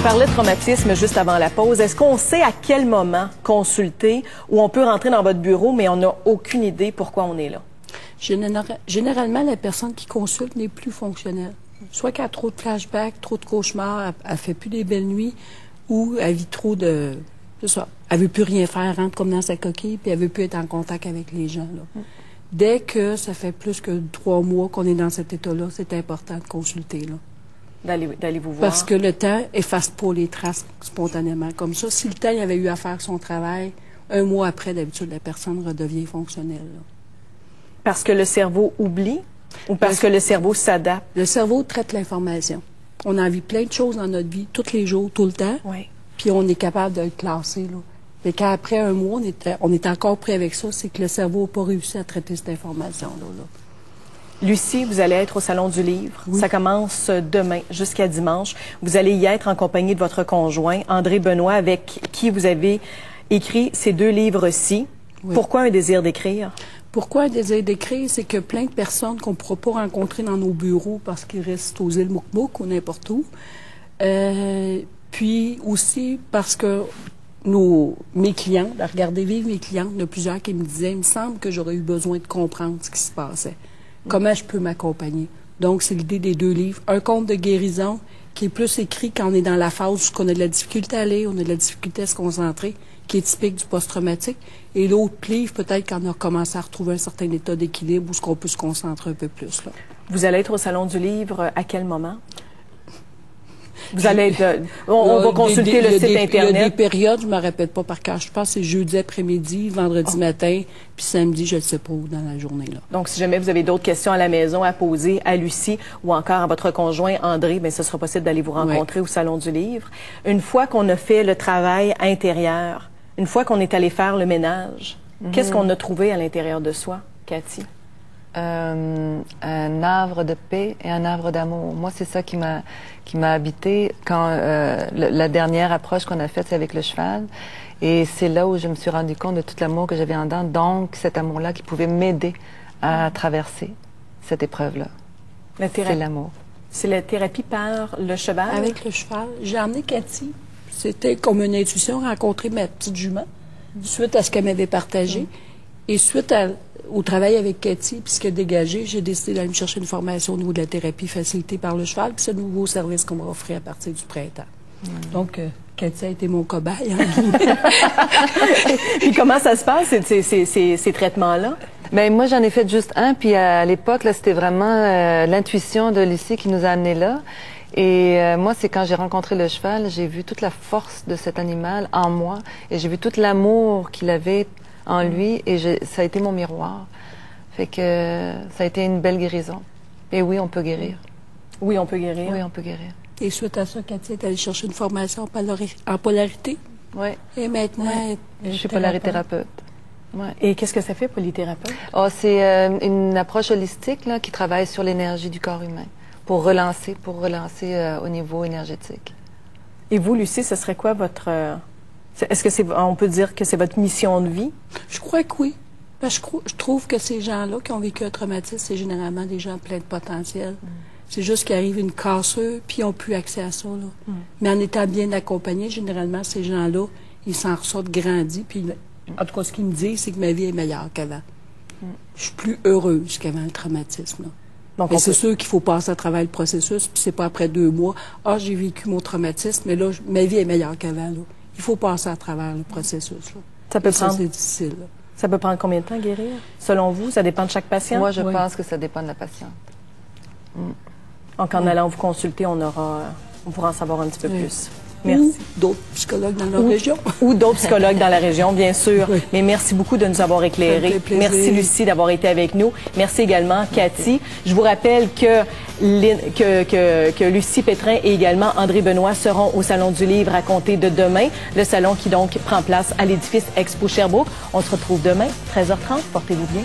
parlait de traumatisme juste avant la pause. Est-ce qu'on sait à quel moment consulter ou on peut rentrer dans votre bureau, mais on n'a aucune idée pourquoi on est là? Généralement, la personne qui consulte n'est plus fonctionnelle. Soit qu'elle a trop de flashbacks, trop de cauchemars, elle fait plus des belles nuits, ou elle vit trop de... C'est ça. Elle veut plus rien faire, rentre comme dans sa coquille, puis elle veut plus être en contact avec les gens, là. Dès que ça fait plus que 3 mois qu'on est dans cet état-là, c'est important de consulter, là. D'aller vous voir. Parce que le temps efface pas les traces spontanément comme ça. Si le temps il avait eu à faire son travail, 1 mois après, d'habitude, la personne redevient fonctionnelle, là. Parce que le cerveau oublie ou parce que le cerveau s'adapte? Le cerveau traite l'information. On a envie plein de choses dans notre vie, tous les jours, tout le temps. Oui. Puis on est capable de le classer, là. Et qu'après 1 mois, on est encore prêt avec ça, c'est que le cerveau n'a pas réussi à traiter cette information-là, là. Lucie, vous allez être au Salon du Livre. Oui. Ça commence demain jusqu'à dimanche. Vous allez y être en compagnie de votre conjoint, André Benoît, avec qui vous avez écrit ces 2 livres-ci. Oui. Pourquoi un désir d'écrire? Pourquoi un désir d'écrire? C'est que plein de personnes qu'on ne pourra pas rencontrer dans nos bureaux parce qu'ils restent aux îles Mouk-Mouk ou n'importe où. Puis aussi parce que mes clients, à regarder vivre mes clientes, il y en a plusieurs qui me disaient, il me semble que j'aurais eu besoin de comprendre ce qui se passait. Comment je peux m'accompagner? Donc, c'est l'idée des 2 livres. Un conte de guérison qui est plus écrit quand on est dans la phase où on a de la difficulté à aller, on a de la difficulté à se concentrer, qui est typique du post-traumatique. Et l'autre livre, peut-être quand on a commencé à retrouver un certain état d'équilibre où ce qu'on peut se concentrer un peu plus, là. Vous allez être au Salon du Livre à quel moment? Vous allez être... On va consulter le site Internet. Il y a des périodes, je ne me répète pas par cœur. Je pense que c'est jeudi après-midi, vendredi matin, puis samedi, je ne sais pas où dans la journée, là. Donc, si jamais vous avez d'autres questions à la maison à poser à Lucie ou encore à votre conjoint André, bien, ce sera possible d'aller vous rencontrer au Salon du Livre. Une fois qu'on a fait le travail intérieur, une fois qu'on est allé faire le ménage, qu'est-ce qu'on a trouvé à l'intérieur de soi, Cathy? Un havre de paix et un havre d'amour. Moi, c'est ça qui m'a habité quand la dernière approche qu'on a faite, c'est avec le cheval. Et c'est là où je me suis rendu compte de tout l'amour que j'avais en dedans. Donc, cet amour-là qui pouvait m'aider à traverser cette épreuve-là. C'est l'amour. C'est la thérapie par le cheval? Avec le cheval. J'ai emmené Cathy. C'était comme une intuition, rencontrer ma petite jument, suite à ce qu'elle m'avait partagé. Et suite au travail avec Cathy, puis ce qui a dégagé, j'ai décidé d'aller me chercher une formation au niveau de la thérapie facilitée par le cheval, puis c'est un nouveau service qu'on va offrir à partir du printemps. Donc, Cathy a été mon cobaye. Puis comment ça se passe, ces traitements-là? Bien, moi, j'en ai fait juste un, puis à l'époque, là, c'était vraiment l'intuition de Lucie qui nous a amenés là. Et moi, c'est quand j'ai rencontré le cheval, j'ai vu toute la force de cet animal en moi, et j'ai vu tout l'amour qu'il avait en lui, et ça a été mon miroir. Fait que ça a été une belle guérison. Et oui, on peut guérir. Oui, on peut guérir. Oui, on peut guérir. Et suite à ça, Cathy est allée chercher une formation en polarité. Oui. Et maintenant, je suis polarithérapeute. Ouais. Et qu'est-ce que ça fait, polythérapeute? Oh, c'est une approche holistique là, qui travaille sur l'énergie du corps humain pour relancer au niveau énergétique. Et vous, Lucie, ce serait quoi votre... Est-ce que on peut dire que c'est votre mission de vie? Je crois que oui. Parce que je trouve que ces gens-là qui ont vécu un traumatisme, c'est généralement des gens pleins de potentiel. C'est juste qu'il arrive une cassure, puis ils n'ont plus accès à ça, là. Mais en étant bien accompagnés, généralement, ces gens-là, ils s'en ressortent grandis. Puis, en tout cas, ce qu'ils me disent, c'est que ma vie est meilleure qu'avant. Je suis plus heureuse qu'avant le traumatisme, là. Donc, mais c'est sûr qu'il faut passer à travers le processus, puis c'est pas après 2 mois. Ah, j'ai vécu mon traumatisme, mais là, ma vie est meilleure qu'avant, là. Il faut passer à travers le processus, là. Ça peut prendre... c'est difficile, là. Ça peut prendre combien de temps, guérir? Selon vous, ça dépend de chaque patient? Moi, je pense que ça dépend de la patiente. Donc, en allant vous consulter, on pourra en savoir un petit peu plus. Merci. Ou d'autres psychologues dans la région. Ou d'autres psychologues dans la région, bien sûr. Oui. Mais merci beaucoup de nous avoir éclairés. Merci, Lucie, d'avoir été avec nous. Merci également, Cathy. Je vous rappelle que Lucie Pétrin et également André Benoît seront au Salon du Livre à compter de demain. Le salon qui donc prend place à l'édifice Expo Sherbrooke. On se retrouve demain, 13h30. Portez-vous bien.